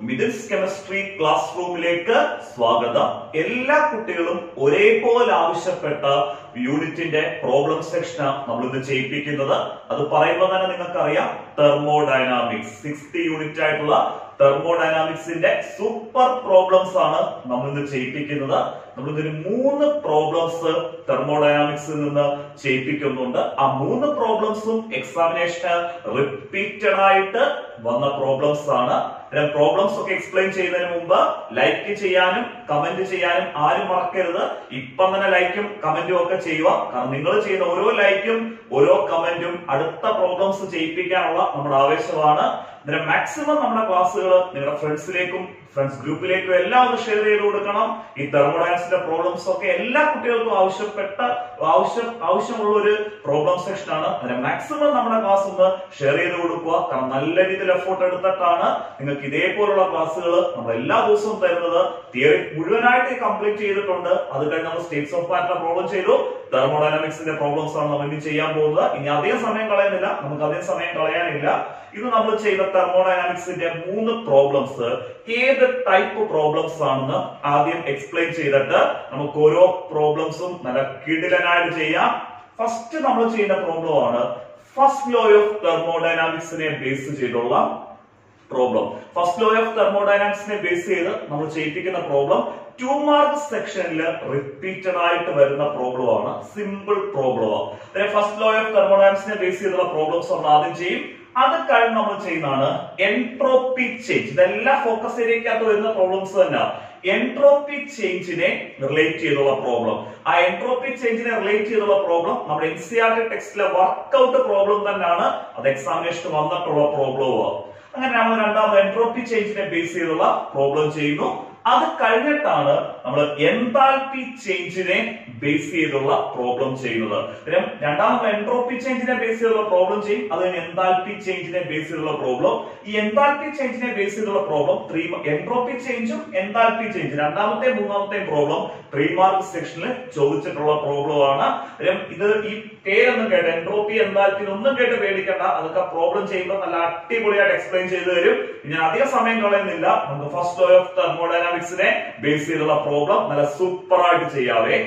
മിഥിൽസ് chemistry class റൂമിലേക്ക് സ്വാഗതം. എല്ലാ കുട്ടികളും ഒരേപോലെ ആവശ്യപ്പെട്ട യൂണിറ്റിന്റെ പ്രോബ്ലം സെക്ഷനാണ് നമ്മൾ ഇന്ന് ചെയ്യിപ്പിക്കുന്നത്. അത് പറയുമ്പോൾ തന്നെ നിങ്ങൾക്കറിയാം, തെർമോഡൈനാമിക്സ് 6th യൂണിറ്റ് ആയിട്ടുള്ള തെർമോഡൈനാമിക്സിന്റെ സൂപ്പർ പ്രോബ്ലംസ് ആണ് നമ്മൾ ഇന്ന് ചെയ്യിപ്പിക്കുന്നത്. നമ്മൾ ഇതിന് 3 പ്രോബ്ലംസ് തെർമോഡൈനാമിക്സിൽ നിന്ന് ചെയ്യിപ്പിക്കുന്നുണ്ട്. ആ 3 പ്രോബ്ലംസും എക്സാമിനേഷന് റിപ്പീറ്റഡ് ആയിട്ട് വന്ന പ്രോബ്ലംസ് ആണ്. പ്രോബ്ലംസ് ഒക്കെ എക്സ്പ്ലെയിൻ ചെയ്യുന്നതിന് മുമ്പ് ലൈക്ക് ചെയ്യാനും കമന്റ് ചെയ്യാനും ആരും മറക്കരുത്. ഇപ്പം തന്നെ ലൈക്കും കമന്റും ഒക്കെ ചെയ്യുക. കാരണം നിങ്ങൾ ചെയ്യുന്ന ഓരോ ലൈക്കും ഓരോ കമന്റും അടുത്ത പ്രോബ്ലംസ് ചെയ്യിപ്പിക്കാനുള്ള നമ്മുടെ ആവേശമാണ്. മാക്സിമം നമ്മുടെ ക്ലാസ്സുകൾ നിങ്ങളുടെ ഫ്രണ്ട്സിലേക്കും ഫ്രണ്ട്സ് ഗ്രൂപ്പിലേക്കും എല്ലാം ഒന്ന് ഷെയർ ചെയ്ത് കൊടുക്കണം. ഈ തെർമോഡൈനാമിക്സിന്റെ പ്രോബ്ലംസ് ഒക്കെ എല്ലാ കുട്ടികൾക്കും ആവശ്യമുള്ള ഒരു പ്രോബ്ലം സെക്ഷൻ ആണ്. മാക്സിമം നമ്മുടെ ക്ലാസ് ഒന്ന് ഷെയർ ചെയ്ത് കൊടുക്കുക. കാരണം നല്ല രീതിയിൽ എഫോർട്ട് എടുത്തിട്ടാണ് നിങ്ങൾക്ക് ഇതേപോലുള്ള ക്ലാസ്സുകൾ നമ്മൾ എല്ലാ ദിവസവും തരുന്നത്. തിയറി മുഴുവനായിട്ട് കംപ്ലീറ്റ് ചെയ്തിട്ടുണ്ട്. അത് കഴിഞ്ഞ് നമ്മൾ സ്റ്റേറ്റ്സ് ഓഫ് മാറ്റർ പ്രോബ്ലം ചെയ്തു. തെർമോഡൈനാമിക്സിന്റെ പ്രോബ്ലംസ് ആണ് നമ്മൾ ഇനി ചെയ്യാൻ പോകുന്നത്. ഇനി അധികം സമയം കളയുന്നില്ല, നമുക്ക് അധികം സമയം കളയാനില്ല. ഇത് നമ്മൾ ചെയ്ത തെർമോഡൈനാമിക്സിന്റെ 3 പ്രോബ്ലംസ് ഏത് ടൈപ്പ് പ്രോബ്ലംസ് ആണെന്ന് ആദ്യം എക്സ്പ്ലെയിൻ ചെയ്തിട്ട് നമുക്ക് ഓരോ പ്രോബ്ലംസും നല്ല കിടിലനായിട്ട് ചെയ്യാം. ഫസ്റ്റ് നമ്മൾ ചെയ്യുന്ന പ്രോബ്ലം ആണ് ഫസ്റ്റ് ലോ ഓഫ് തെർമോഡൈനാമിക്സിനെ ബേസ് ചെയ്തുള്ള പ്രോബ്ലം. ഫസ്റ്റ് ലോ ഓഫ് തെർമോഡൈനാമിക്സിനെ ബേസ് ചെയ്ത് നമ്മൾ ചെയ്യിപ്പിക്കുന്ന പ്രോബ്ലം 2 മാർക്ക് സെക്ഷനിൽ റിപ്പീറ്റഡ് ആയിട്ട് വരുന്ന പ്രോബ്ലം ആണ്. Simple problem. First law of തെർമോഡൈനാമിക്സിനെ ബേസ് ചെയ്തുള്ള പ്രോബ്ലംസ് നമ്മൾ ആദ്യം ചെയ്യും. അത് കഴിഞ്ഞ് നമ്മൾ ചെയ്യുന്നതാണ് എൻട്രോപ്പി ചേഞ്ച്. ഇതെല്ലാം ഫോക്കസ് ഏരിയക്കകത്ത് വരുന്ന പ്രോബ്ലംസ് തന്നെ. എൻട്രോപ്പി ചേഞ്ചിനെ റിലേറ്റ് ചെയ്തുള്ള പ്രോബ്ലം. ആ എൻട്രോപ്പി ചേഞ്ചിനെ റിലേറ്റ് ചെയ്തുള്ള പ്രോബ്ലം നമ്മുടെ NCERT ടെക്സ്റ്റിലെ വർക്ക്ഔട്ട് പ്രോബ്ലം തന്നെയാണ്. അത് എക്സാമിനേഷന് വന്നിട്ടുള്ള പ്രോബ്ലവും. അങ്ങനെ നമ്മൾ രണ്ടാമത് എൻട്രോപ്പി ചേഞ്ചിനെ ബേസ് ചെയ്തുള്ള പ്രോബ്ലം ചെയ്യുന്നു. അത് കഴിഞ്ഞിട്ടാണ് നമ്മൾ എൻതാൽപി ചേഞ്ചിനെ ബേസ് ചെയ്തുള്ള പ്രോബ്ലം ചെയ്യുന്നത്. രണ്ടാമത് എൻട്രോപ്പി ചേഞ്ചിനെ ബേസ് ചെയ്തുള്ള പ്രോബ്ലം ചെയ്യും. അത് കഴിഞ്ഞ് എൻതാൽപി ചേഞ്ചിനെ ബേസ് ചെയ്തുള്ള പ്രോബ്ലം. ഈ എൻതാൽപി ചേഞ്ചിനെ ബേസ് ചെയ്തുള്ള പ്രോബ്ലം എൻട്രോപ്പി ചേഞ്ചും എൻതാൽപി ചേഞ്ചും രണ്ടാമത്തെയും മൂന്നാമത്തെയും പ്രോബ്ലം 3 മാർക്ക് സെക്ഷനിൽ ചോദിച്ചിട്ടുള്ള പ്രോബ്ലം ആണ്. ഇത് ഈ പേരൊന്നും കേട്ട് എൻട്രോപ്പി എൻതാൽപി ഒന്നും കേട്ട് പേടിക്കണ്ട. അതൊക്കെ പ്രോബ്ലം ചെയ്യുമ്പോൾ നല്ല അടിപൊളിയായിട്ട് എക്സ്പ്ലെയിൻ ചെയ്തു തരും. ഞാൻ അധിക സമയം കളയുന്നില്ല. നമുക്ക് ഫസ്റ്റ് ലോ ഓഫ് തെർമോഡൈനാമിക്സിനെ ബേസ് ചെയ്തുള്ള പ്രോബ്ലം നല്ല സൂപ്പർ ആയിട്ട് ചെയ്യാവേ.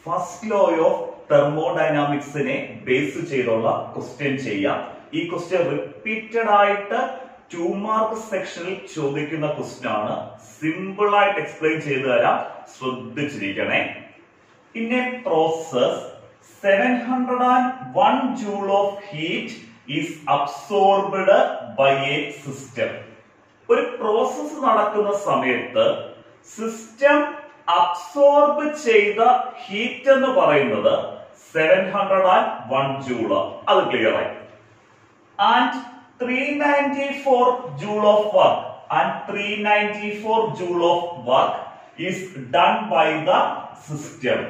ഫസ്റ്റ് ലോ ഓഫ് തെർമോഡൈനാമിക്സിനെ ബേസ് ചെയ്തുള്ള ക്വസ്റ്റ്യൻ ചെയ്യാം. ഈ ക്വസ്റ്റ്യൻ റിപ്പീറ്റഡ് ആയിട്ട് 2 മാർക്ക് സെക്ഷനിൽ ചോദിക്കുന്ന ക്വസ്റ്റ്യൻ ആണ്. സിമ്പിൾ ആയിട്ട് എക്സ്പ്ലെയിൻ ചെയ്തു തരാം, ശ്രദ്ധിച്ചിരിക്കണേ. In a process 701 joule of heat is absorbed by a system. ഒരു പ്രോസസ് നടക്കുന്ന സമയത്ത് സിസ്റ്റം അബ്സോർബ് ചെയ്ത ഹീറ്റ് എന്ന് പറയുന്നത് 701 ജൂള്. അത് ക്ലിയർ ആയി. And 394 joule of work and 394 joule of work is done by the system.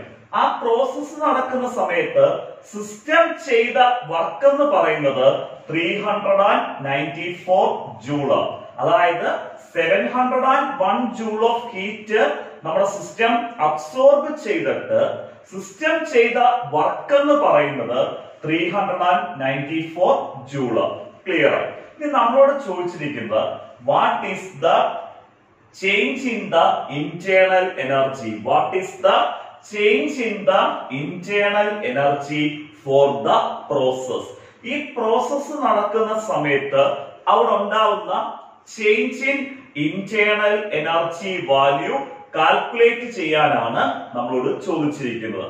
ആ പ്രോസസ് നടക്കുന്ന സമയത്ത് സിസ്റ്റം ചെയ്ത വർക്ക് എന്ന് പറയുന്നത് 394 ജൂള്. അതായത് 701 ജൂൾ ഓഫ് ഹീറ്റ് നമ്മുടെ സിസ്റ്റം അബ്സോർബ് ചെയ്തിട്ട് സിസ്റ്റം ചെയ്ത വർക്ക് എന്ന് പറയുന്നത് 394 ജൂള്. ക്ലിയർ ആയി. ഇനി നമ്മളോട് ചോദിച്ചിരിക്കുന്നത് what is the change in the internal energy. What is the change in the internal energy for the process. ഈ പ്രോസസ് നടക്കുന്ന സമയത്ത് അവിടെ ഉണ്ടാവുന്ന change in internal energy value calculate ചെയ്യാനാണ് നമ്മളോട് ചോദിച്ചിരിക്കുന്നത്.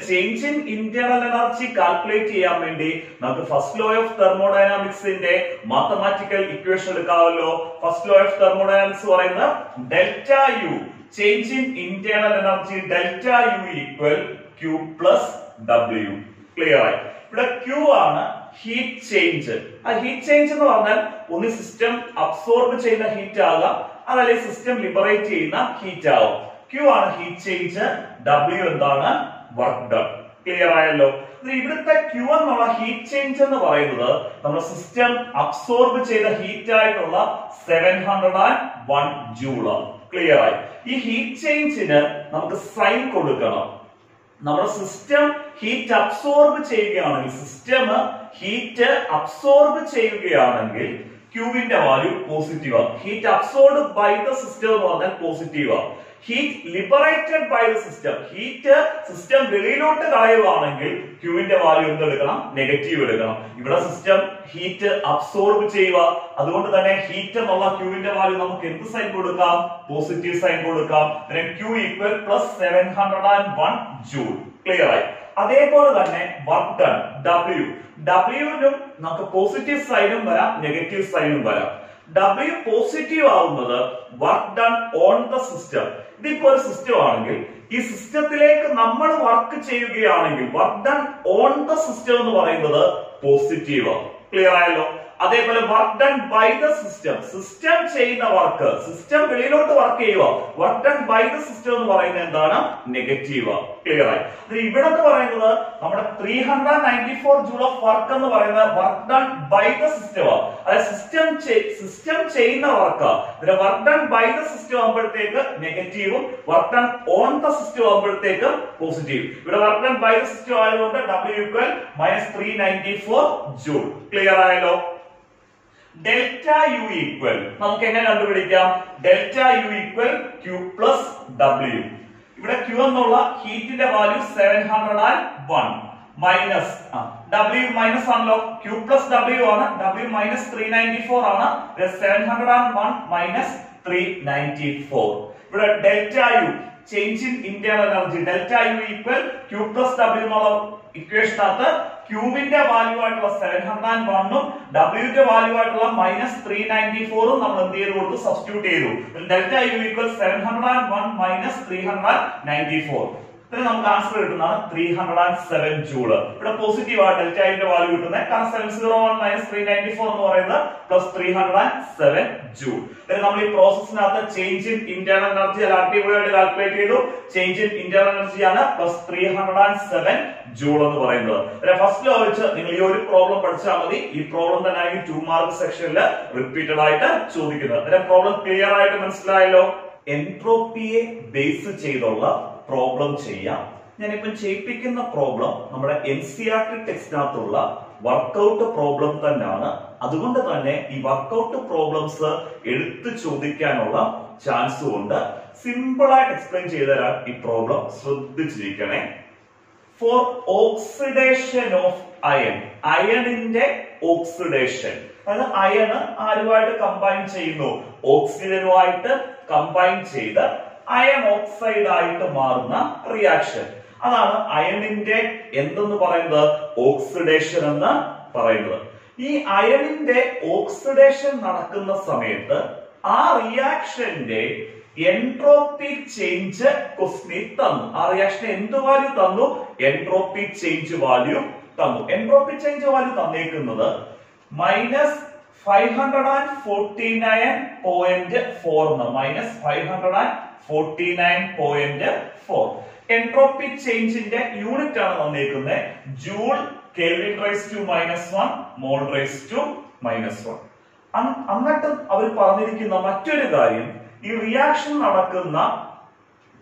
Change in internal energy calculate ചെയ്യാൻ വേണ്ടി നമുക്ക് ഫസ്റ്റ് ലോ ഓഫ് തെർമോഡൈനാമിക്സിന്റെ മാത്തമാറ്റിക്കൽ ഇക്വേഷൻ എടുക്കാമല്ലോ. ഫസ്റ്റ് ലോ ഓഫ് തെർമോഡൈനാമിക്സ് പറയുന്നത് delta U change in internal energy delta U equal Q plus W. Clear ആയി. ഇവിടെ Q ആണ് ഹീറ്റ് ചേഞ്ച്. ആ ഹീറ്റ് ചേഞ്ച് എന്ന് പറഞ്ഞാൽ ഒന്ന് സിസ്റ്റം അബ്സോർബ് ചെയ്യുന്ന ഹീറ്റ് ആകാം, അതല്ലെങ്കിൽ സിസ്റ്റം ലിബറേറ്റ് ചെയ്യുന്ന ഹീറ്റ് ആകും. Q ആണ് ഹീറ്റ് ചേഞ്ച്, W എന്താണ് വർക്ക് ഡൺ. ക്ലിയർ ആയല്ലോ. ഇവിടുത്തെ Q എന്നുള്ള ഹീറ്റ് ചേഞ്ച് എന്ന് പറയുന്നത് നമ്മുടെ സിസ്റ്റം അബ്സോർബ് ചെയ്ത ഹീറ്റ് ആയിട്ടുള്ള 701 ജൂള്. ക്ലിയർ ആയി. ഈ ഹീറ്റ് ചേഞ്ചിന് നമുക്ക് സൈൻ കൊടുക്കണം. നമ്മുടെ സിസ്റ്റം ഹീറ്റ് അബ്സോർബ് ചെയ്യുകയാണെങ്കിൽ സിസ്റ്റം ഹീറ്റ് അബ്സോർബ് ചെയ്യുകയാണെങ്കിൽ ക്യൂവിന്റെ വാല്യൂ പോസിറ്റീവ് ആണ്. Heat absorbed by the system എന്ന് പറഞ്ഞാൽ പോസിറ്റീവ് ആണ്. Heat liberated by the system, heat system വെളിയിലോട്ട് കളയുകയാണെങ്കിൽ ക്യൂവിന്റെ വാല്യൂ എന്തെടുക്കണം? നെഗറ്റീവ് എടുക്കണം. ഇവിടെ സിസ്റ്റം ഹീറ്റ് അബ്സോർബ് ചെയ്യുക, അതുകൊണ്ട് തന്നെ ഹീറ്റ് എന്നുള്ള ക്യൂവിന്റെ വാല്യൂ നമുക്ക് എന്ത് സൈൻ കൊടുക്കാം? പോസിറ്റീവ് സൈൻ കൊടുക്കാം. Q equal plus 701 joule. Clear ആയി. അതേപോലെ തന്നെ വർക്ക് ഡൺ ഡബ്ല്യുവിനും നമുക്ക് പോസിറ്റീവ് സൈനും വരാം, നെഗറ്റീവ് സൈനും വരാം. W പോസിറ്റീവ് ആവുന്നത് work done on the system. ഇതിപ്പോ ഒരു സിസ്റ്റം ആണെങ്കിൽ ഈ സിസ്റ്റത്തിലേക്ക് നമ്മൾ വർക്ക് ചെയ്യുകയാണെങ്കിൽ work done on the system എന്ന് പറയുന്നത് പോസിറ്റീവ് ആണ്. ക്ലിയർ ആയല്ലോ. അതേപോലെ work done by the system, system ചെയ്യുന്ന വർക്ക്, സിസ്റ്റം വെളിയിലോട്ട് വർക്ക് ചെയ്യുക, work done by the system എന്ന് പറയുന്നത് എന്താണ്? നെഗറ്റീവ്. ക്ലിയർ ആയി. ഇവിടെ എന്ന് പറയുന്നത് നമ്മുടെ 394 ജൂൾ ഓഫ് വർക്ക് എന്ന് പറയുന്നത് work done by the system. അതായത് സിസ്റ്റം ചെയ്യുന്ന work. Work done by the system ആകുമ്പോഴത്തേക്ക് നെഗറ്റീവും work done on the system ആകുമ്പോഴത്തേക്ക് പോസിറ്റീവ്. ഇവിടെ work done by the system ആയതുകൊണ്ട് W ഈക്വൽ -394 ജൂൾ. ക്ലിയർ ആയല്ലോ. ഡെൽറ്റ യു ഈക്വൽ നമുക്ക് എങ്ങനെ കണ്ടുപിടിക്കാം? Delta U equal Q plus W. ഇവിടെ ക്യൂ എന്നുള്ള ഹീറ്റിന്റെ വാല്യൂ 701 മൈനസ് ഡബ്ല്യു മൈനസ് ആണല്ലോ, ക്യൂ പ്ലസ് ഡബ്ല്യു ആണ്, ഡബ്ല്യു മൈനസ് 394 ആണ്, 701 മൈനസ് 394. ഇവിടെ delta U change in internal energy, delta U equal Q plus W എന്നുള്ള ഇക്വേഷനകത്ത് ക്യൂവിന്റെ വാല്യൂ ആയിട്ടുള്ള 701 ഉം ഡബ്ല്യുവിന്റെ വാല്യൂ ആയിട്ടുള്ള -394 ഉം നമ്മൾ എന്ത് ചെയ്തു കൊടുത്തു? സബ്സ്റ്റിറ്റ്യൂട്ട് ചെയ്തു. Delta U equal 701 minus 394. ഇതിന് നമുക്ക് ആൻസർ കിട്ടുന്നതാണ് 307 ജൂള്. ഇവിടെ പോസിറ്റീവ് ആണ് ഡെൽറ്റ യുടെ വാല്യൂ കിട്ടുന്നത്, കാരണം 701 മൈനസ് 394 എന്ന് പറയുന്നത് പ്ലസ് 307 ജൂൾ. നമ്മൾ ഈ പ്രോസസ്സിനകത്ത് ചേഞ്ച് ഇൻ ഇന്റേണൽ എനർജി ആക്റ്റീവായിട്ട് കാൽക്കുലേറ്റ് ചെയ്തു. ചേഞ്ച് ഇൻ ഇന്റേണൽ എനർജി ആണ് പ്ലസ് 307 ജൂൾ എന്ന് പറയുന്നത്. ഫസ്റ്റ് ലോ വെച്ച് നിങ്ങൾ ഈ ഒരു പ്രോബ്ലം പഠിച്ചാൽ മതി. ഈ പ്രോബ്ലം തന്നെ ആയിരിക്കും 2 മാർക്ക് സെക്ഷനിൽ റിപ്പീറ്റഡ് ആയിട്ട് ചോദിക്കുന്നത്. പ്രോബ്ലം ക്ലിയർ ആയിട്ട് മനസ്സിലായല്ലോ. എൻട്രോപ്പിയെ ബേസ് ചെയ്തുള്ള പ്രോബ്ലം ചെയ്യാം. ഞാനിപ്പം ചെയ്യിപ്പിക്കുന്ന പ്രോബ്ലം നമ്മുടെ NCERT ടെക്സ്റ്റിനകത്തുള്ള വർക്കൗട്ട് പ്രോബ്ലം തന്നെയാണ്. അതുകൊണ്ട് തന്നെ ഈ വർക്കൗട്ട് പ്രോബ്ലംസ് എടുത്തു ചോദിക്കാനുള്ള ചാൻസും ഉണ്ട്. സിമ്പിൾ ആയിട്ട് എക്സ്പ്ലെയിൻ ചെയ്തു തരാൻ ഈ പ്രോബ്ലം ശ്രദ്ധിച്ചിരിക്കണേ. ഫോർ ഓക്സിഡേഷൻ ഓഫ് അയൺ, അയണിന്റെ ഓക്സിഡേഷൻ, അതായത് അയൺ ആരുമായിട്ട് കമ്പൈൻ ചെയ്യുന്നു? ഓക്സിജനുമായിട്ട് കമ്പൈൻ ചെയ്ത് അയൺ ഓക്സൈഡ് ആയിട്ട് മാറുന്ന റിയാക്ഷൻ, അതാണ് അയണിന്റെ എന്തെന്ന് പറയുന്നത്? ഓക്സിഡേഷൻ എന്ന് പറയുന്നത്. ഈ അയണിന്റെ ഓക്സിഡേഷൻ നടക്കുന്ന സമയത്ത് ആ റിയാക്ഷന്റെ എൻട്രോപ്പി ചേഞ്ച് ക്വസ്റ്റ്യനിൽ തന്നു. ആ റിയാക്ഷൻ എന്ത് വാല്യൂ തന്നു? എൻട്രോപ്പി ചേഞ്ച് വാല്യൂ തന്നു. എൻട്രോപ്പി ചേഞ്ച് വാല്യൂ തന്നേക്കുന്നത് -549.4 -549.4. എൻട്രോപ്പി ചേഞ്ചിന്റെ യൂണിറ്റ് ആണ് തന്നേക്കുന്നത് joule kelvin raise to -1 mole raise to -1. എന്നിട്ട് അവർ പറഞ്ഞിരിക്കുന്ന മറ്റൊരു കാര്യം, ഈ റിയാക്ഷൻ നടക്കുന്ന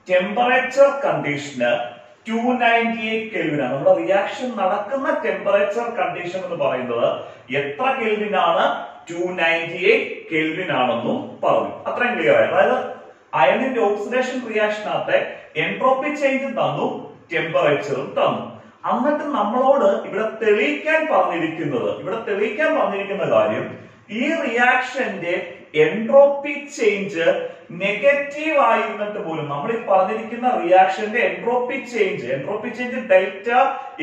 ടെമ്പറേച്ചർ കണ്ടീഷന് 298 കെൽവിനാണ്. നമ്മുടെ റിയാക്ഷൻ നടക്കുന്ന ടെമ്പറേച്ചർ കണ്ടീഷൻ എന്ന് പറയുന്നത് എത്ര കെൽവിൻ ആണ്? 298 കെൽവിൻ ആണെന്നും പറഞ്ഞു. അത്രയും ക്ലിയർ ആയി. അതായത് അയണിന്റെ ഓക്സിഡേഷൻ റിയാക്ഷനകത്തെ എൻട്രോപ്പി ചേഞ്ച് തന്നു, ടെമ്പറേച്ചറും തന്നു. എന്നിട്ട് നമ്മളോട് ഇവിടെ തെളിയിക്കാൻ പറഞ്ഞിരിക്കുന്ന കാര്യം, ഈ റിയാക്ഷന്റെ എൻട്രോപ്പി ചേഞ്ച് നെഗറ്റീവ് ആയിരുന്നിട്ട് പോലും നമ്മൾ ഈ പറഞ്ഞിരിക്കുന്ന റിയാക്ഷന്റെ എൻട്രോപ്പി ചേഞ്ച് ഡെൽറ്റ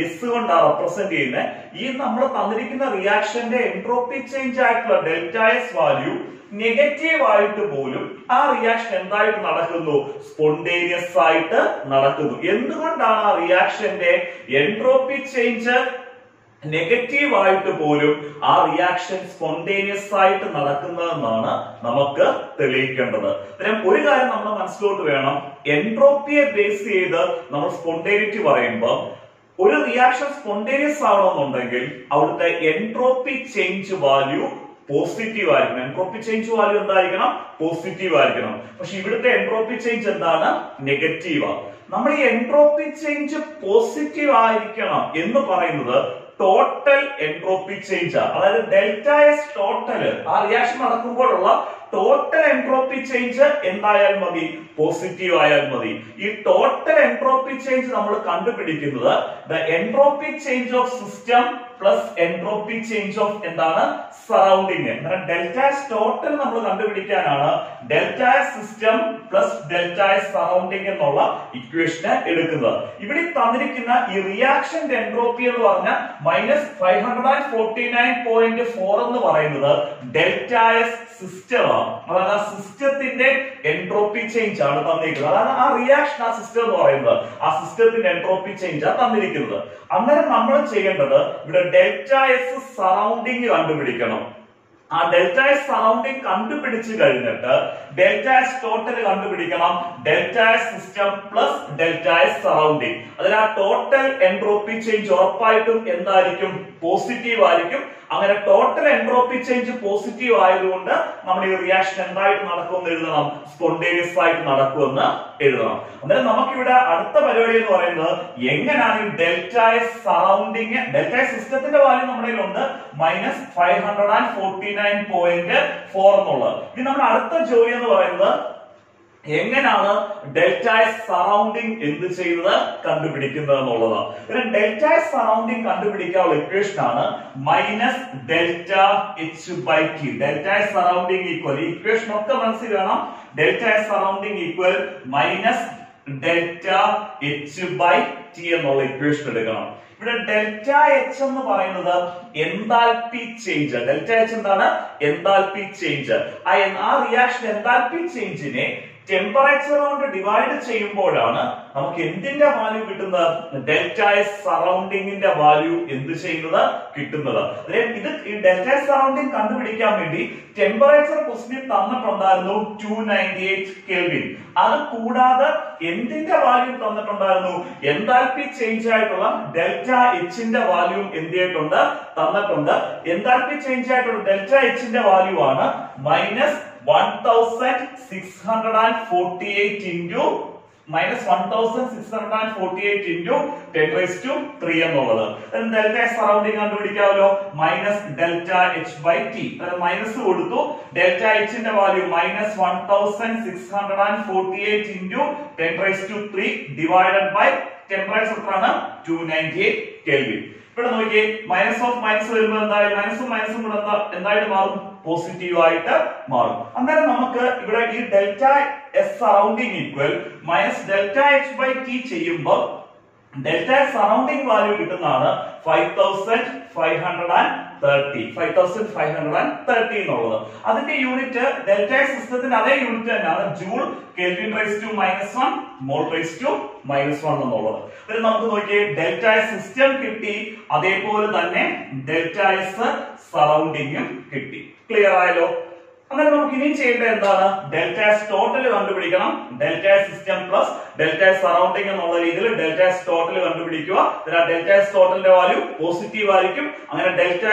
എസ് കൊണ്ടാണ് റെപ്രസെന്റ് ചെയ്യുന്നത്. ഈ നമ്മൾ തന്നിരിക്കുന്ന റിയാക്ഷന്റെ എൻട്രോപ്പി ചേഞ്ച് ആയിട്ടുള്ള ഡെൽറ്റ എസ് വാല്യൂ നെഗറ്റീവ് ആയിട്ട് പോലും ആ റിയാക്ഷൻ എന്തായിട്ട് നടക്കുന്നു? സ്പോണ്ടേനിയസ് ആയിട്ട് നടക്കുന്നു. എന്തുകൊണ്ടാണ് ആ റിയാക്ഷന്റെ എൻട്രോപ്പി ചേഞ്ച് നെഗറ്റീവ് ആയിട്ട് പോലും ആ റിയാക്ഷൻ സ്പോണ്ടേനിയസ് ആയിട്ട് നടക്കുന്നതെന്നാണ് നമുക്ക് തെളിയിക്കേണ്ടത്. ഒരു കാര്യം നമ്മുടെ മനസ്സിലോട്ട് വേണം, എൻട്രോപ്പിയെ ബേസ് ചെയ്ത് നമ്മൾ സ്പോണ്ടേനിറ്റി പറയുമ്പോൾ ഒരു റിയാക്ഷൻ സ്പോണ്ടേനിയസ് ആവണമെന്നുണ്ടെങ്കിൽ അവിടുത്തെ എൻട്രോപ്പി ചേഞ്ച് വാല്യൂ പോസിറ്റീവ് ആയിരിക്കണം. എൻട്രോപ്പി ചേഞ്ച് വാല്യൂ എന്തായിരിക്കണം? പോസിറ്റീവ് ആയിരിക്കണം. പക്ഷെ ഇവിടുത്തെ എൻട്രോപ്പി ചേഞ്ച് എന്താണ്? നെഗറ്റീവ്. നമ്മൾ ഈ എൻട്രോപ്പി ചേഞ്ച് പോസിറ്റീവ് ആയിരിക്കണം എന്ന് പറയുന്നത് ടോട്ടൽ ടോട്ടൽ എൻട്രോപ്പി ചേഞ്ച്, അതായത് ഡെൽറ്റ എസ് ടോട്ടൽ ആ റിയാക്ഷൻ നടക്കുമ്പോഴുള്ള ടോട്ടൽ എൻട്രോപ്പി ചേഞ്ച് എന്തായാലും മതി, പോസിറ്റീവ് ആയാൽ മതി. ഈ ടോട്ടൽ എൻട്രോപ്പി ചേഞ്ച് നമ്മൾ കണ്ടുപിടിക്കുന്നത് the entropy change of system plus entropy change of എന്താണ്, സറൗണ്ടിങ്. ഡെൽറ്റ എസ് ടോട്ടൽ നമ്മൾ കണ്ടുപിടിക്കാനാണ് delta S system plus delta S surrounding എന്നുള്ള ഇക്വേഷന് എടുക്കുന്നത്. ഇവിടെ തന്നിരിക്കുന്ന ഈ റിയാക്ഷന്റെ എൻട്രോപ്പി എന്ന് പറഞ്ഞാൽ -549.4 എന്ന് പറയുന്നത് ഡെൽറ്റ എസ് സിസ്റ്റം ആണ്. അതാണ് ആ സിസ്റ്റത്തിന്റെ എൻട്രോപ്പി ചേഞ്ച് ആണ് തന്നിരിക്കുന്നത്. അതാണ് ആ റിയാക്ഷൻ, ആ സിസ്റ്റം എന്ന് പറയുന്നത് ആ സിസ്റ്റത്തിന്റെ എൻട്രോപ്പി ചേഞ്ച് ആണ് തന്നിരിക്കുന്നത്. അന്നേരം നമ്മൾ ചെയ്യേണ്ടത് ഇവിടെ ഡെൽറ്റ എസ് സറൗണ്ടിങ് കണ്ടുപിടിക്കണം. ആ ഡെൽറ്റ എസ് സറൗണ്ടിങ് കണ്ടുപിടിച്ചു കഴിഞ്ഞിട്ട് ഡെൽറ്റ എസ് ടോട്ടൽ കണ്ടുപിടിക്കണം. Delta S system plus delta S surrounding. അതിൽ ആ ടോട്ടൽ എൻട്രോപ്പി ചേഞ്ച് ഉറപ്പായിട്ടും എന്തായിരിക്കും, പോസിറ്റീവ് ആയിരിക്കും. അങ്ങനെ ടോട്ടൽ എൻട്രോപ്പി ചേഞ്ച് പോസിറ്റീവ് ആയതുകൊണ്ട് നമ്മൾ ഈ റിയാക്ഷൻ എന്തായിട്ട് നടക്കുമെന്ന് എഴുതണം, സ്പോണ്ടേനിയസ് ആയിട്ട് നടക്കുമെന്ന് എഴുതണം. അന്നേരം നമുക്കിവിടെ അടുത്ത പരിപാടി എന്ന് പറയുന്നത് എങ്ങനെയാണ് ഈ delta S surrounding, delta S സിസ്റ്റത്തിന്റെ വാല്യൂ നമ്മുടെ കയ്യിലുണ്ട് -549.4 എന്നുള്ളത്. ഇനി നമ്മുടെ അടുത്ത ജോലി എന്ന് പറയുന്നത് എങ്ങനെയാണ് ഡെൽറ്റ എസ് സറൗണ്ടിങ് എന്ത് ചെയ്യുന്നത് കണ്ടുപിടിക്കുന്നത് എന്നുള്ളതാണ്. ഡെൽറ്റ എസ് സറൗണ്ടിങ് കണ്ടുപിടിക്കാനുള്ള ഇക്വേഷൻ ആണ് -ΔH/T. Delta S surrounding equal, ഈ ഇക്വേഷൻ ഒക്കെ മനസ്സിൽ വേണം. Delta S surrounding equal -ΔH/T എന്നുള്ള ഇക്വേഷൻ എടുക്കണം. ഇവിടെ ഡെൽറ്റ എച്ച് എന്ന് പറയുന്നത് എൻതാൽപി ചേഞ്ച്. ഡെൽറ്റ എച്ച് എന്താണ്, എൻതാൽപി ചേഞ്ച്. ആ റിയാക്ഷൻ എൻതാൽപി ചേഞ്ചിനെ ടെമ്പറേച്ചർ കൊണ്ട് ഡിവൈഡ് ചെയ്യുമ്പോഴാണ് നമുക്ക് എന്തിന്റെ വാല്യൂ കിട്ടുന്നത്, ഡെൽറ്റ എസ് സറൗണ്ടിങ്ങിന്റെ വാല്യൂ എന്ത് ചെയ്യുന്നത് കിട്ടുന്നത്. ഇത് ഈ ഡെൽറ്റ എസ് സറൗണ്ടിങ് കണ്ടുപിടിക്കാൻ വേണ്ടി ടെമ്പറേച്ചർ ക്വസ്റ്റ്യൻ തന്നിട്ടുണ്ടായിരുന്നു 298 കെൽവിൻ. അത് കൂടാതെ എന്തിന്റെ വാല്യൂ തന്നിട്ടുണ്ടായിരുന്നു, എൻതാൽപി ചേഞ്ച് ആയിട്ടുള്ള ഡെൽറ്റ എച്ചിന്റെ വാല്യൂ എന്ത് ചെയ്തിട്ടുണ്ട്, തന്നിട്ടുണ്ട്. എൻതാൽപി ചേഞ്ച് ആയിട്ടുള്ള ഡെൽറ്റ എച്ചിന്റെ വാല്യൂ ആണ് -1648 into -1648 × 10⁻³ എന്നുള്ളത്. ഡെൽറ്റ സറൗണ്ടിങ് കണ്ടുപിടിക്കാമല്ലോ, -ΔH/T. മൈനസ് കൊടുത്തു. ഡെൽറ്റ എച്ചിന്റെ വാല്യൂ -1648 × 10⁻³ ഡിവൈഡഡ് ബൈ ടെമ്പറേച്ചർ ആണ് 298 കെൽവിൻ. ഇവിടെ നോക്കിയേ, മൈനസ് ഓഫ് മൈനസ് വരുമ്പോൾ എന്തായാലും മൈനസും മൈനസും കൂടെ എന്തായിട്ട് മാറും, പോസിറ്റീവ് ആയിട്ട് മാറും. അന്നേരം നമുക്ക് ഇവിടെ ഈ delta S surrounding equal -ΔH/T ചെയ്യുമ്പോൾ ഡെൽറ്റ സറൗണ്ടിങ് വാല്യൂ കിട്ടുന്നതാണ് 5530 എന്നുള്ളത്. അതിന്റെ യൂണിറ്റ് ഡെൽറ്റ സിസ്റ്റത്തിന്റെ അതേ യൂണിറ്റ് തന്നെയാണ്, joule kelvin raise to -1 mole raise to -1 എന്നുള്ളത്. ഇതിൽ നമുക്ക് നോക്കിയേ, ഡെൽറ്റ സിസ്റ്റം കിട്ടി, അതേപോലെ തന്നെ ഡെൽറ്റ എസ് സറൗണ്ടിങ്ങും കിട്ടി. ക്ലിയർ ആയല്ലോ? അങ്ങനെ നമുക്ക് ഇനി ചെയ്യേണ്ടത് എന്താണ്, ഡെൽറ്റ എസ് ടോട്ടൽ കണ്ടുപിടിക്കണം. Delta system plus delta surrounding എന്നുള്ള രീതിയിൽ ഡെൽറ്റ ടോട്ടൽ കണ്ടുപിടിക്കുക. ഡെൽറ്റ ടോട്ടലിന്റെ വാല്യൂ പോസിറ്റീവ് ആയിരിക്കും. അങ്ങനെ ഡെൽറ്റ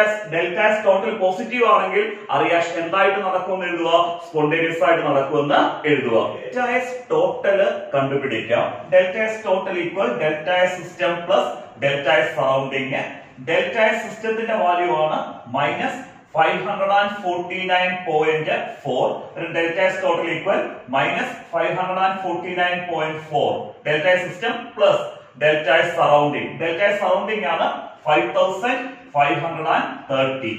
ടോട്ടൽ പോസിറ്റീവ് ആണെങ്കിൽ ആ റിയാക്ഷൻ എന്തായിട്ട് നടക്കുമെന്ന് എഴുതുക, സ്പോണ്ടേനിയസ് ആയിട്ട് നടക്കുമെന്ന് എഴുതുക. ഡെൽറ്റ എസ് ടോട്ടൽ കണ്ടുപിടിക്കാം. Delta total equal delta system plus delta surrounding. Delta സിസ്റ്റത്തിന്റെ വാല്യൂ ആണ് -549.4. Delta total equal -549.4. Delta system plus delta surrounding. Delta surrounding ആണ് 5530.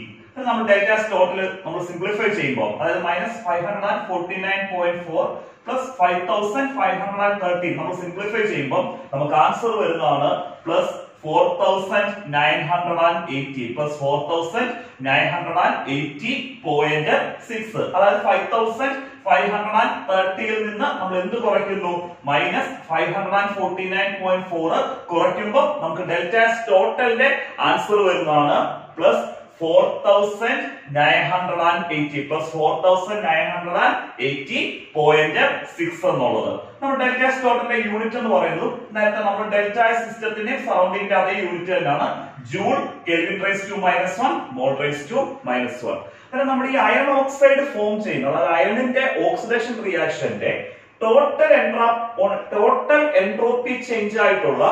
നമ്മൾ ഡെൽറ്റ ടോട്ടൽ നമ്മൾ സിംപ്ലിഫൈ ചെയ്യുമ്പോൾ, അതായത് -549.4 പ്ലസ് 5530 നമ്മൾ സിംപ്ലിഫൈ ചെയ്യുമ്പോൾ നമുക്ക് ആൻസർ വരുന്നതാണ് +4980 പ്ലസ് 4980.6. അതായത് 5530 നിന്ന് നമ്മൾ എന്ത് കുറയ്ക്കുന്നു, -549.4 കുറയ്ക്കുമ്പോൾ നമുക്ക് ഡെൽറ്റ ടോട്ടലിന്റെ ആൻസർ വരുന്നതാണ് +4980 പ്ലസ് 4980.6 എന്നുള്ളത്. നമ്മൾ ഡെൽറ്റ ടോട്ടലിന്റെ യൂണിറ്റ് എന്ന് പറയുന്നത് നേരത്തെ നമ്മൾ ഡെൽറ്റ സിസ്റ്റത്തിന്റെ സറൗണ്ടിങ്ങിന്റെ അതേ യൂണിറ്റ് തന്നെയാണ്, joule kelvin raise to -1 mole raise to -1. കാരണം നമ്മൾ ഈ അയൺ ഓക്സൈഡ് ഫോം ചെയ്യുന്നത്, അതായത് അയണിന്റെ ഓക്സിഡേഷൻ റിയാക്ഷന്റെ ടോട്ടൽ എൻട്രോപ്പി ചേഞ്ച് ആയിട്ടുള്ള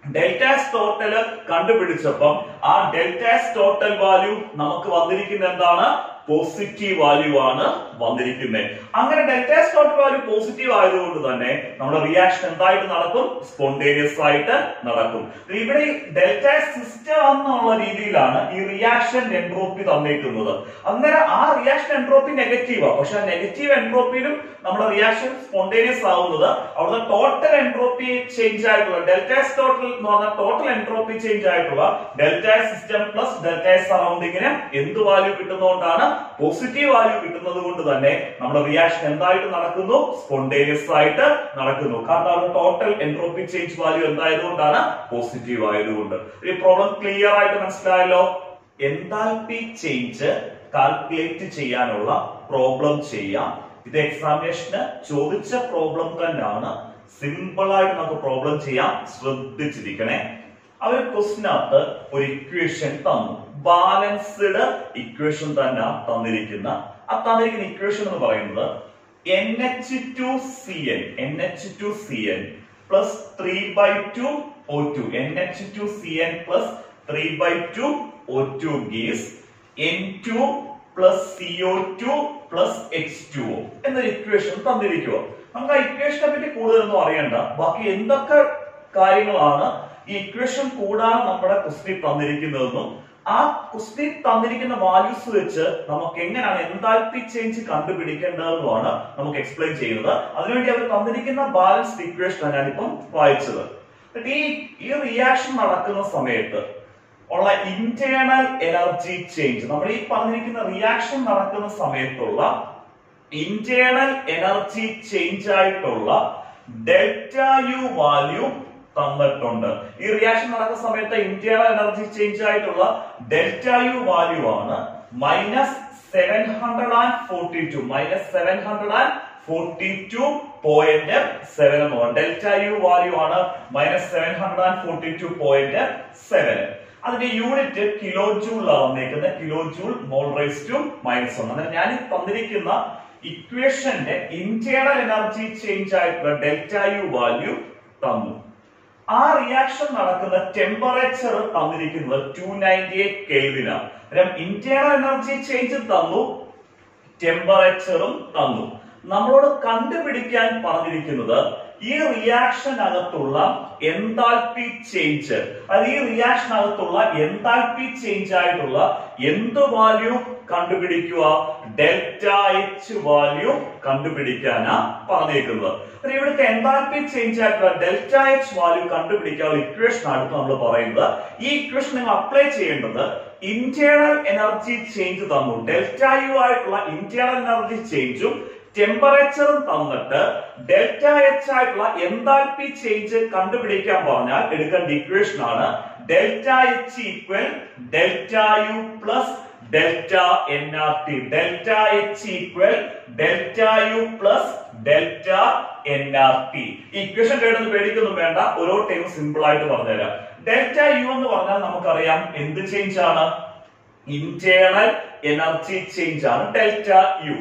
ഡെൽറ്റ എസ് ടോട്ടൽ കണ്ടുപിടിച്ചപ്പം ആ ഡെൽറ്റ എസ് ടോട്ടൽ വാല്യൂ നമുക്ക് വന്നിരിക്കുന്ന എന്താണ്? പോസിറ്റീവ് വാല്യൂ ആണ് വന്നിരിക്കുന്നത്. അങ്ങനെ delta S total value positive ആയതുകൊണ്ട് തന്നെ നമ്മുടെ റിയാക്ഷൻ എന്തായിട്ട് നടക്കും? സ്പോണ്ടേനിയസ് ആയിട്ട് നടക്കും. ഇവിടെ ഡെൽറ്റ എസ് സിസ്റ്റം എന്നുള്ള രീതിയിലാണ് ഈ റിയാക്ഷൻ എൻട്രോപ്പി തന്നിരിക്കുന്നത്. അങ്ങനെ ആ റിയാക്ഷൻ എൻട്രോപ്പി നെഗറ്റീവാ. പക്ഷെ നെഗറ്റീവ് എൻട്രോപ്പിയിലും നമ്മുടെ റിയാക്ഷൻ സ്പോണ്ടേനിയസ് ആവുന്നത് അവിടെ ടോട്ടൽ എൻട്രോപ്പി ചേഞ്ച് ആയിട്ടുള്ള ഡെൽറ്റ എസ് ടോട്ടൽ എന്ന് പറഞ്ഞാൽ ടോട്ടൽ എൻട്രോപ്പി ചേഞ്ച് ആയിട്ടുള്ള delta S system plus delta S സറൗണ്ടിങ്ങിന് എന്ത് വാല്യൂ കിട്ടുന്നതുകൊണ്ടാണ്? പോസിറ്റീവ് വാല്യൂ കിട്ടുന്നത് കൊണ്ട് തന്നെ നമ്മുടെ റിയാക്ഷൻ എന്തായിട്ട് നടക്കുന്നു? സ്പോണ്ടേനിയസ് ആയിട്ട് നടക്കുന്നു. കാരണം ടോട്ടൽ എൻട്രോപ്പി ചേഞ്ച് വാല്യൂ എന്തായതുകൊണ്ടാണ്? പോസിറ്റീവ് ആയതുകൊണ്ട്. ഈ പ്രോബ്ലം ക്ലിയർ ആയിട്ട് മനസ്സിലായല്ലോ. എൻതാൽപ്പി ചേഞ്ച് കാൽക്കുലേറ്റ് ചെയ്യാനുള്ള പ്രോബ്ലം ചെയ്യാം. ഇത് എക്സാമിനേഷന് ചോദിച്ച പ്രോബ്ലം തന്നെയാണ്. സിമ്പിൾ ആയിട്ട് നമുക്ക് പ്രോബ്ലം ചെയ്യാം. ശ്രദ്ധിച്ചിരിക്കണേ. അവർ ക്വസ്റ്റിനകത്ത് ഒരു ഇക്വേഷൻ തന്നു. ബാലൻസ്ഡ് ഇക്വേഷൻ തന്നെ തന്നിരിക്കുന്ന ഇക്വേഷൻ എന്ന് പറയുന്നത് NH2CN plus 3/2 O2 NH2CN plus 3/2 O2 gives N2 plus CO2 plus H2O എന്നൊരു ഇക്വേഷൻ തന്നിരിക്കുക. നമുക്ക് ആ ഇക്വേഷനെ പറ്റി കൂടുതലൊന്നും അറിയണ്ട. ബാക്കി എന്തൊക്കെ കാര്യങ്ങളാണ് ഈ ഇക്വേഷൻ കൂടാതെ നമ്മുടെ ക്വസ്റ്റ്യൻ തന്നിരിക്കുന്നതെന്നും ആ ക്വസ്റ്റ്യൻ തന്നിരിക്കുന്ന വാല്യൂസ് വെച്ച് നമുക്ക് എങ്ങനെയാണ് എൻതാൽപ്പി ചേഞ്ച് കണ്ടുപിടിക്കേണ്ടതെന്നുമാണ് നമുക്ക് എക്സ്പ്ലെയിൻ ചെയ്യുന്നത്. അതിനുവേണ്ടി അവർ തന്നിരിക്കുന്ന ബാലൻസ്ഡ് ഇക്വേഷൻ ഞാനിപ്പം വായിച്ചത്. ഈ റിയാക്ഷൻ നടക്കുന്ന സമയത്ത് ഉള്ള ഇന്റേണൽ എനർജി ചേഞ്ച്, നമ്മൾ ഈ പറഞ്ഞിരിക്കുന്ന റിയാക്ഷൻ നടക്കുന്ന സമയത്തുള്ള ഇന്റേണൽ എനർജി ചേഞ്ച് ആയിട്ടുള്ള ഡെൽറ്റ യു വാല്യൂ തന്നിട്ടുണ്ട്. ഈ റിയാക്ഷൻ നടക്കുന്ന സമയത്ത് ഇന്റേണൽ എനർജി ചേഞ്ച് ആയിട്ടുള്ള ഡെൽറ്റ യു വാല്യൂ ആണ് -742.7 എന്ന് പറയുന്നത്. ഡെൽറ്റ യു വാല്യൂ ആണ് -742.7. അതിന്റെ യൂണിറ്റ് കിലോ ജൂൾ വന്നേക്കുന്നത്. Kilo joule mole raise to -1. അങ്ങനെ ഞാൻ തന്നിരിക്കുന്ന ഇക്വേഷന്റെ ഇന്റേണൽ എനർജി ചേഞ്ച് ആയിട്ടുള്ള ഡെൽറ്റ യു വാല്യൂ തന്നു. ആ റിയാക്ഷൻ നടക്കുന്ന ടെമ്പറേച്ചർ തന്നിരിക്കുന്നത് 298 കെൽവിനാണ്. ഇന്റേണൽ എനർജി ചേഞ്ച് തന്നു, ടെമ്പറേച്ചറും തന്നു. നമ്മളോട് കണ്ടുപിടിക്കാൻ പറഞ്ഞിരിക്കുന്നത് ഈ റിയാക്ഷനകത്തുള്ള എൻതാൽപ്പി ചേഞ്ച്, അത് ഈ റിയാക്ഷനകത്തുള്ള എൻതാൽപ്പി ചേഞ്ച് ആയിട്ടുള്ള എന്ത് വാല്യൂ കണ്ടുപിടിക്കുക? ഡെൽറ്റ എച്ച് വാല്യൂ കണ്ടുപിടിക്കാനാ പറഞ്ഞേക്കുന്നത്. ഇവിടുത്തെ എൻതാൽപ്പി ചേഞ്ച് ആയിട്ടുള്ള ഡെൽറ്റ എച്ച് വാല്യൂ കണ്ടുപിടിക്കാനുള്ള ഇക്വേഷൻ അടുത്ത് നമ്മൾ പറയുന്നത്. ഈ ഇക്വേഷൻ നിങ്ങൾ അപ്ലൈ ചെയ്യേണ്ടത് ഇന്റേണൽ എനർജി ചേഞ്ച് തന്നു, ഡെൽറ്റ യു ആയിട്ടുള്ള ഇന്റേണൽ എനർജി ചേഞ്ചും ടെമ്പറേച്ചറും തന്നിട്ട് ഡെൽറ്റ എച്ച് ആയിട്ടുള്ള എൻതാൽപ്പി ചേഞ്ച് കണ്ടുപിടിക്കാൻ പറഞ്ഞാൽ എടുക്കേണ്ട ഇക്വേഷൻ ആണ് delta H equal delta U plus delta nRT. Delta H equal delta U plus delta nRT. Equation കേട്ടത് പേടിക്കൊന്നും വേണ്ട, ഓരോ ടൈം സിമ്പിൾ ആയിട്ട് പറഞ്ഞുതരാം. ഡെൽറ്റ യു എന്ന് പറഞ്ഞാൽ നമുക്കറിയാം എന്ത് ചേഞ്ച് ആണ്? ഇന്റേണൽ എനർജി ചേഞ്ച് ആണ് ഡെൽറ്റ യു.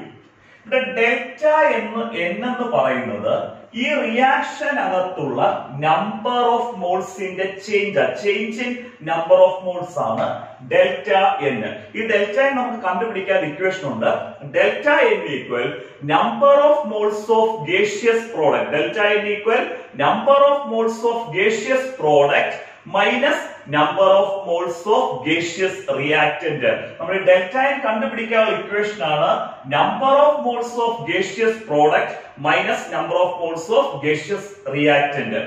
ഡെൽറ്റ എന്ന് പറയുന്നത് ഈ റിയാക്ഷൻ അകത്തുള്ള നമ്പർ ഓഫ് മോൾസിന്റെ change in number of moles ആണ് ഡെൽറ്റ എൻ. ഈ ഡെൽറ്റ എൻ നമുക്ക് കണ്ടുപിടിക്കാൻ ഇക്വേഷൻ ഉണ്ട്. Delta n equal number of moles of gaseous product. Delta n equal number of moles of gaseous product minus number of moles of gaseous reactant. നമ്മൾ delta n കണ്ടുപിടിക്കാനുള്ള equation ആണ് number of moles of gaseous product minus number of moles of gaseous reactant.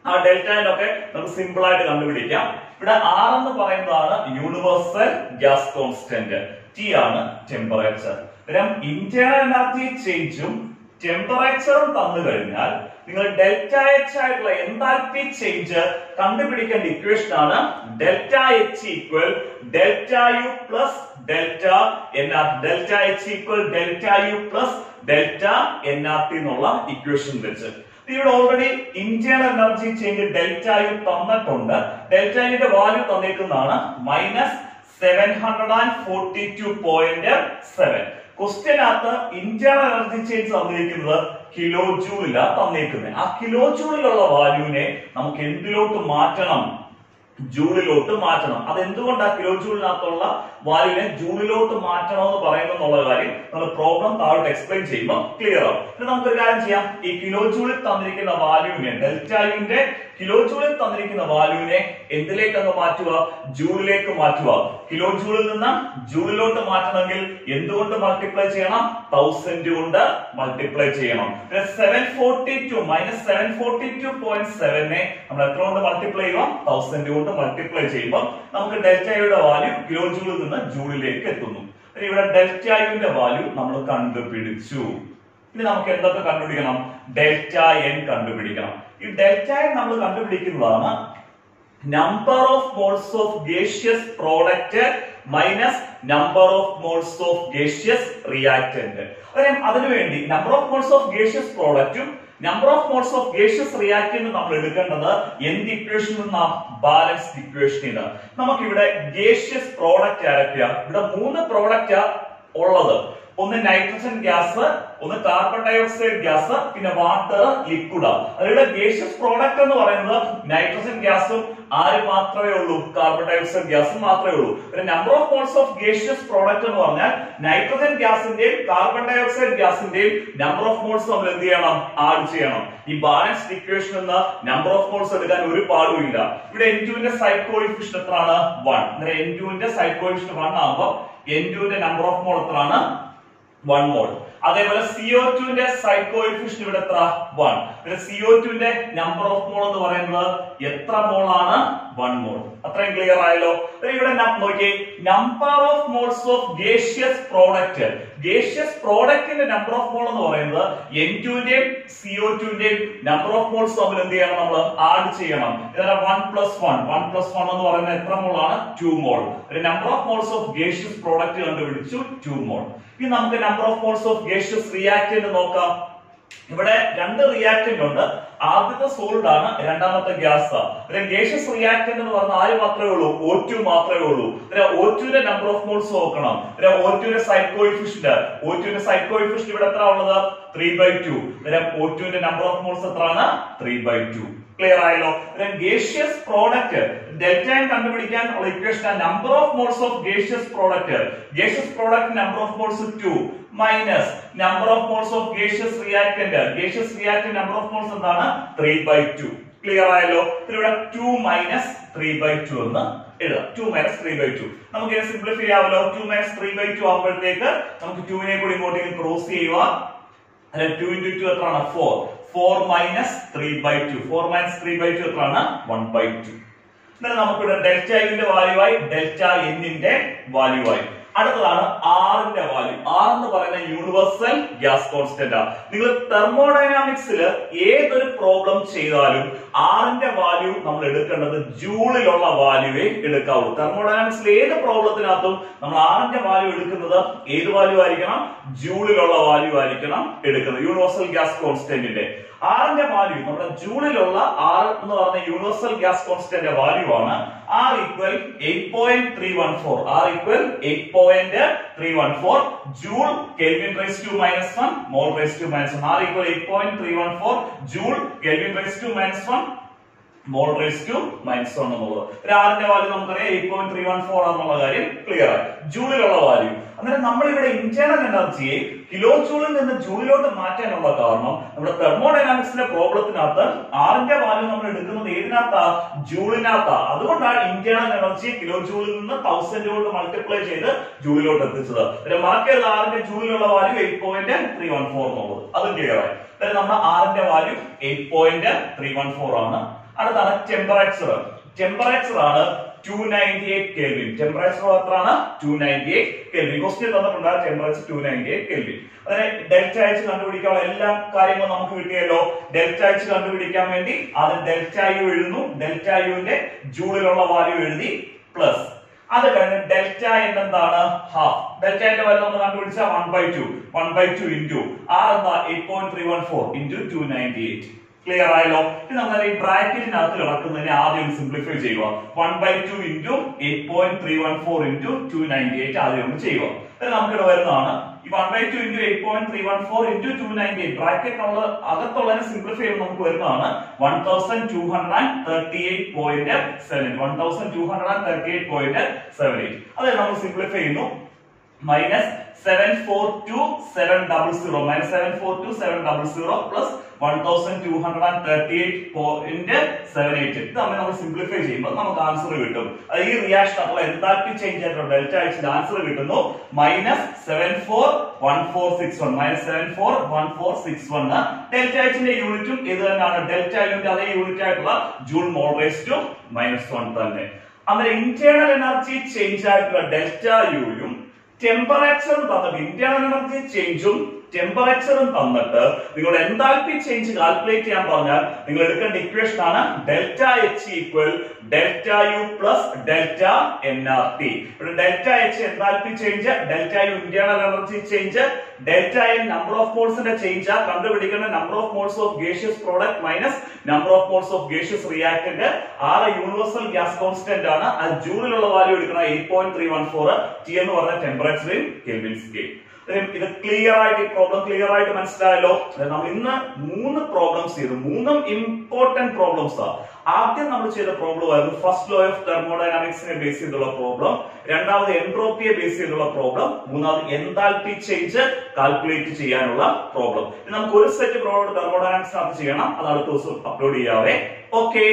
ആ delta n ഒക്കെ നമുക്ക് simple ആയിട്ട് കണ്ടുപിടിക്കാം. ഇവിടെ R എന്ന് പറയുന്നതാണ് യൂണിവേഴ്സൽ ഗ്യാസ് കോൺസ്റ്റന്റ്, T ആണ് ടെമ്പറേച്ചർ. ഇന്റേണൽ എനർജി ചേഞ്ചും ടെമ്പറേച്ചറും തന്നു കഴിഞ്ഞാൽ നിങ്ങൾ ഡെൽറ്റ എച്ച് ആയിട്ടുള്ള എൻതാൽപ്പി ചേഞ്ച് കണ്ടുപിടിക്കേണ്ട ഇക്വേഷൻ ആണ് delta H equal delta U plus delta nRT. Delta H equal delta U plus delta nRT എന്നുള്ള ഇക്വേഷൻ വെച്ച് ഇവിടെ already internal energy change delta U തന്നിട്ടുണ്ട്. ഡെൽറ്റ യുടെ വാല്യൂ തന്നിരിക്കുന്നതാണ് -742.7. ക്വസ്റ്റ്യനകത്ത് ഇന്റേണൽ എനർജി ചേഞ്ച് തന്നിരിക്കുന്നത് kilo ജൂളിലാണ് തന്നിരിക്കുന്നത്. ആ കിലോ ജൂളിലുള്ള വാല്യൂവിനെ നമുക്ക് എന്തിലോട്ട് മാറ്റണം? ജൂളിലോട്ട് മാറ്റണം. അത് എന്തുകൊണ്ടാണ് കിലോ ജൂളിനകത്തുള്ള വാല്യൂവിനെ ജൂളിലോട്ട് മാറ്റണം എന്ന് പറയുന്നത് എന്നുള്ള കാര്യം നമ്മൾ പ്രോബ്ലം താഴോട്ട് എക്സ്പ്ലെയിൻ ചെയ്യുമ്പോൾ ക്ലിയർ ആവും. ഇനി നമുക്കൊരു കാര്യം ചെയ്യാം. ഈ കിലോ ജൂളിൽ തന്നിരിക്കുന്ന വാല്യൂവിനെ ഡെൽറ്റ യുവിന്റെ കിലോ ജൂളിൽ തന്നിരിക്കുന്ന വാല്യൂവിനെ എന്തിലേക്ക് അങ്ങ് മാറ്റുക? ജൂളിലേക്ക് മാറ്റുക. കിലോ ജൂളിൽ നിന്ന് ജൂളിലോട്ട് മാറ്റണമെങ്കിൽ എന്തുകൊണ്ട് മൾട്ടിപ്ലൈ ചെയ്യണം? 1000 കൊണ്ട് മൾട്ടിപ്ലൈ ചെയ്യണം. 742 മൈനസ് 742.7 നമ്മൾ എത്ര കൊണ്ട് മൾട്ടിപ്ലൈ ചെയ്യുക? 1000 കൊണ്ട് മൾട്ടിപ്ലൈ ചെയ്യുമ്പോൾ നമുക്ക് ഡെൽറ്റയുടെ വാല്യൂ കിലോ ജൂളിൽ നിന്ന് ജൂളിലേക്ക് എത്തുന്നു. ഇവിടെ ഡെൽറ്റയുടെ വാല്യൂ നമ്മൾ കണ്ടുപിടിച്ചു. ഇനി നമുക്ക് എന്തൊക്കെ കണ്ടുപിടിക്കണം? ഡെൽറ്റ എൻ കണ്ടുപിടിക്കണം. ഈ ഡെൽറ്റ എൻ നമ്മൾ കണ്ടുപിടിക്കുന്നതാണ് number of moles of gaseous product minus number of moles of gaseous reactant. അതിനുവേണ്ടി number of moles of gaseous പ്രോഡക്റ്റും number of moles of gaseous reactant നമ്മൾ എടുക്കേണ്ടത് എന്ത് ഇക്വേഷനിൽ നിന്നാ? ബാലൻസ്ഡ് ഇക്വേഷനിൽ നിന്ന്. നമുക്ക് ഇവിടെ ഗേഷ്യസ് പ്രോഡക്റ്റ് ആരൊക്കെയാ? ഇവിടെ 3 പ്രോഡക്റ്റ് ഉള്ളത്. ഒന്ന് നൈട്രജൻ ഗ്യാസ്, ഒന്ന് കാർബൺ ഡയോക്സൈഡ് ഗ്യാസ്, പിന്നെ വാട്ടർ ലിക്വിഡ്. അതിവിടെ ഗേഷ്യസ് പ്രോഡക്റ്റ് എന്ന് പറയുന്നത് നൈട്രജൻ ഗ്യാസും ആര് മാത്രമേ ഉള്ളൂ? കാർബൺ ഡയോക്സൈഡ് ഗ്യാസും മാത്രമേ ഉള്ളൂ. പിന്നെ number of moles of gaseous product എന്ന് പറഞ്ഞാൽ നൈട്രജൻ ഗ്യാസിന്റെയും കാർബൺ ഡയോക്സൈഡ് ഗ്യാസിന്റെയും നമ്പർ ഓഫ് മോൾസ് നമ്മൾ എന്ത് ചെയ്യണം? ആഡ് ചെയ്യണം. ഈ ബാലൻസ്ഡ് ഇക്വേഷൻ എന്ന നമ്പർ ഓഫ് മോൾസ് എടുക്കാൻ ഒരു പാടുമില്ല. ഇവിടെ N2 ന്റെ സൈഡ് കോഎഫിഷ്യന്റ് എത്രയാണ്? 1. അന്നേരം N2 ന്റെ സൈഡ് കോഎഫിഷ്യന്റ് 1 ആകുമ്പോൾ N2 ന്റെ നമ്പർ ഓഫ് മോൾ എത്രയാണ്? 1 മോൾ. അതേപോലെ CO2 ന്റെ സൈഡ് കോഎഫിഷ്യന്റ് ഇവിടെ എത്ര? 1. പിന്നെ CO2 ന്റെ നമ്പർ ഓഫ് മോൾ എന്ന് പറയുന്നത് എത്ര മോൾ ആണ്? 1 മോൾ. അത്രയും ക്ലിയർ ആയല്ലോ. ഇവിടെ നോക്കിയേ, number of moles of gaseous product. Gaseous പ്രോഡക്റ്റിന്റെ നമ്പർ ഓഫ് മോൾ എന്ന് പറയുന്നത് N2 ന്റെയും CO2 ന്റെയും നമ്പർ ഓഫ് മോൾസ് തമ്മിൽ എന്ത് ചെയ്യണം? നമ്മൾ ആഡ് ചെയ്യണം. ഇതാണ് 1 + 1 എന്ന് പറയുന്നത് എത്ര മോൾ ആണ്? 2 mole. Number of moles of gaseous product കണ്ടുപിടിച്ചു 2 മോൾ. ഇനി നമുക്ക് number of moles of gaseous reactant നോക്കാം. ഇവിടെ 2 റിയാക്ടന്റ് ഉണ്ട്. ആദ്യത്തെ സോളിഡ് ആണ്, രണ്ടാമത്തെ ഗ്യാസ്. ഗേഷ്യസ് റിയാക്ടന്റ് എന്ന് പറഞ്ഞാൽ ആര് മാത്രമേ ഉള്ളൂ? O2 മാത്രമേ ഉള്ളൂ. O2 ന്റെ നമ്പർ ഓഫ് മോൾസ് നോക്കണം. O2 ന്റെ സൈഡ് കോഎഫിഷ്യന്റ് ഇവിടെ എത്ര ഉള്ളത്? 3/2. O2 ന്റെ നമ്പർ ഓഫ് മോൾസ് എത്രയാണ്? 3/2. ക്ലിയർ ആയല്ലോ. ഗേഷ്യസ് പ്രോഡക്റ്റ് ഡെൽറ്റ എൻ കണ്ടുപിടിക്കാൻ ഉള്ള equation number of moles of gaseous product. Gaseous product number of moles 2 minus number of moles of gaseous reactant. Gaseous reactant number of moles എന്താണ്? 3/2. Clear ആയല്ലോ. ഇവിടെ 2 - 3/2 എന്ന് എഴുതാം. 2 - 3/2 നമുക്ക് ഇത് സിംപ്ലിഫൈ ചെയ്യാമല്ലോ. 2 - 3/2 ആകുമ്പോഴത്തേക്ക് നമുക്ക് 2 നെ കൂടി ഇങ്ങോട്ടേക്ക് ക്രോസ് ചെയ്യുക. 2 × 2 എത്രയാണ്? 4. 4 - 3/2. 4 - 3/2 എത്രയാണ്? 1/2. എന്നാൽ നമുക്കിവിടെ ഡെൽറ്റ യുവിന്റെ വാല്യൂ ആയി, ഡെൽറ്റ എന്നിന്റെ വാല്യൂ ആയി. അടുത്തതാണ് R ന്റെ വാല്യൂ. R എന്ന് പറയുന്ന യൂണിവേഴ്സൽ ഗ്യാസ് കോൺസ്റ്റന്റ് ആണ്. നിങ്ങൾ തെർമോഡൈനാമിക്സിൽ ഏതൊരു പ്രോബ്ലം ചെയ്താലും R ന്റെ വാല്യൂ നമ്മൾ എടുക്കേണ്ടത് ജൂളിലുള്ള വാല്യൂവേ എടുക്കാവൂ. തെർമോഡൈനാമിക്സിൽ ഏത് പ്രോബ്ലത്തിനകത്തും നമ്മൾ R ന്റെ വാല്യൂ എടുക്കുന്നത് ഏത് വാല്യൂ ആയിരിക്കണം? ജൂളിലുള്ള വാല്യൂ ആയിരിക്കണം എടുക്കുന്നത്, യൂണിവേഴ്സൽ ഗ്യാസ് കോൺസ്റ്റന്റിന്റെ. R ന്റെ വാല്യൂ നമ്മുടെ ജൂളിലുള്ള R എന്ന് പറഞ്ഞ യൂണിവേഴ്സൽ ഗ്യാസ് കോൺസ്റ്റന്റ് വാല്യൂ ആണ്. R = 8.314. R = 8.314 joule kelvin raise to -1 mole raise to -1. R = 8.314 joule kelvin raise to -1 mole raise to -1 എന്നുള്ളത്. R ന്റെ വാല്യൂ നമുക്കറിയാം 8.314 ആണെന്നുള്ള കാര്യം ക്ലിയർ ആയി. ജൂളിലുള്ള വാല്യൂ. അന്നേരം നമ്മൾ ഇവിടെ ഇന്റേണൽ എനർജിയെ കിലോ ജൂളിൽ നിന്ന് ജൂളിലോട്ട് മാറ്റാനുള്ള കാരണം നമ്മുടെ തെർമോഡൈനാമിക്സിന്റെ പ്രോബ്ലത്തിനകത്ത് R ന്റെ വാല്യൂ നമ്മൾ എടുക്കുന്നത് ഏതിനകത്താ? ജൂളിനകത്താ. അതുകൊണ്ടാണ് ഇന്റേണൽ എനർജിയെ കിലോ ജൂളിൽ നിന്ന് 1000 കൊണ്ട് മൾട്ടിപ്ലൈ ചെയ്ത് ജൂളിലോട്ട് എത്തിച്ചത്. മാർക്കറ്റ് R ന്റെ ജൂളിലുള്ള വാല്യൂ 8.314 എന്നുള്ളത്. അത് ക്ലിയർ ആയി. നമ്മുടെ R ന്റെ വാല്യൂ 8.314 ആണ്. അടുത്താണ് ടെമ്പറേച്ചർ. ടെമ്പറേച്ചർ ആണ് 298 കെൽവിൻ. ടെമ്പറേച്ചർ എത്രയാണ്? 298 കെൽവിൻ. ക്വസ്റ്റ്യൻ തന്നിട്ടുണ്ട് ടെമ്പറേച്ചർ 298 കെൽവിൻ. അതിനെ ഡെൽറ്റ എച്ച് കണ്ടുപിടിക്കാനുള്ള എല്ലാ കാര്യങ്ങളും നമുക്ക് കിട്ടിയല്ലോ. ഡെൽറ്റ എച്ച് കണ്ടുപിടിക്കാൻ വേണ്ടി അത് ഡെൽറ്റ യു എഴുതുന്നു. ഡെൽറ്റ യുവിന്റെ ജൂളിലുള്ള വാല്യൂ എഴുതി പ്ലസ് അത് കഴിഞ്ഞ് ഡെൽറ്റ എന്താണ്? ഹാഫ്. ഡെൽറ്റ ന്റെ വാല്യൂ നമ്മൾ കണ്ടുപിടിച്ചാൽ 1/2. 1/2 ഇൻറ്റു R എന്താ? 8.314 ഇൻറ്റു 298. ക്ലിയർ ആയല്ലോ. ഇനി നമ്മൾ ഈ ബ്രാക്കറ്റിനകത്ത് കിടക്കുന്നതിനെ ആദ്യം സിംപ്ലിഫൈ ചെയ്യുക. 1/2 ഇൻറ്റു 8.314 ഇൻറ്റു 298 ആദ്യം ഒന്ന് ചെയ്യുക. നമുക്കിവിടെ വരുന്നതാണ് ഈ 1/2 into 8.314 into 298 ബ്രാക്കറ്റ് നമ്മൾ അകത്തുള്ളതിനെ സിംപ്ലിഫൈ ചെയ്യുമ്പോൾ നമുക്ക് വരുന്നതാണ് 1238.78 അതെ നമ്മൾ സിംപ്ലിഫൈ ചെയ്യുന്നു minus 742,700 minus 742,700 plus 1238.78 ഇത് നമ്മൾ സിംപ്ലിഫൈ ചെയ്യുമ്പോൾ നമുക്ക് ആൻസർ കിട്ടും. ഈ റിയാക്ഷൻ അപ്പോൾ എന്താൽപി ചേഞ്ച് ആയിട്ടുള്ള ഡെൽറ്റ എച്ചിന്റെ ആൻസർ കിട്ടുന്നു -741461 ഡെൽറ്റ എച്ചിന്റെ യൂണിറ്റും ഇത് തന്നെയാണ്. ഡെൽറ്റ യൂണിറ്റ് അതേ യൂണിറ്റ് ആയിട്ടുള്ള ജൂൾ മോൾ റേസ് ടു -1 തന്നെ. അങ്ങനെ ഇന്റേണൽ എനർജി ചേഞ്ച് ആയിട്ടുള്ള ഡെൽറ്റ യുയും ടെമ്പറേച്ചറും തന്നിട്ട് ഇന്റേണൽ എനർജി ചേഞ്ചും ടെമ്പറേച്ചറും തന്നിട്ട് നിങ്ങൾ എന്താൽപി ചേഞ്ച് കാൽക്കുലേറ്റ് ചെയ്യാൻ പറഞ്ഞാൽ നിങ്ങൾ എടുക്കേണ്ട ഇക്വേഷൻ ആണ് delta H equal delta U plus delta nRT. ഇവിടെ delta H enthalpy change, delta U internal energy change, delta n number of മോൾസിന്റെ ചേഞ്ച് കണ്ടുപിടിക്കുന്ന number of moles of gaseous product minus number of moles of gaseous reactant. R universal gas constant ആണ്. ആ ജൂളിലുള്ള value എടുക്കണം 8.314. T എന്ന് പറഞ്ഞ temperature in kelvin scale. ഇത് clear ആയിട്ട് ഈ പ്രോബ്ലം ക്ലിയർ ആയിട്ട് മനസ്സിലായല്ലോ. നമ്മൾ ഇന്ന് 3 പ്രോബ്ലംസ് ചെയ്തു. 3 ഇമ്പോർട്ടന്റ് പ്രോബ്ലംസ് ആണ്. ആദ്യം നമ്മൾ ചെയ്ത പ്രോബ്ലം ആയിരുന്നു ഫസ്റ്റ് ലോ ഓഫ് തെർമോഡൈനാമിക്സിനെ ബേസ് ചെയ്തുള്ള പ്രോബ്ലം, രണ്ടാമത് എൻട്രോപ്പിയെ ബേസ് ചെയ്തുള്ള പ്രോബ്ലം, മൂന്നാമത് എന്താൽപി ചേഞ്ച് കാൽക്കുലേറ്റ് ചെയ്യാനുള്ള പ്രോബ്ലം. നമുക്ക് ഒരു സെറ്റ് പ്രോബ്ലം തെർമോഡൈനാമിക്സിനകത്ത് ചെയ്യണം. അത് അടുത്ത ദിവസം അപ്ലോഡ് ചെയ്യാവേ. ഓക്കെ.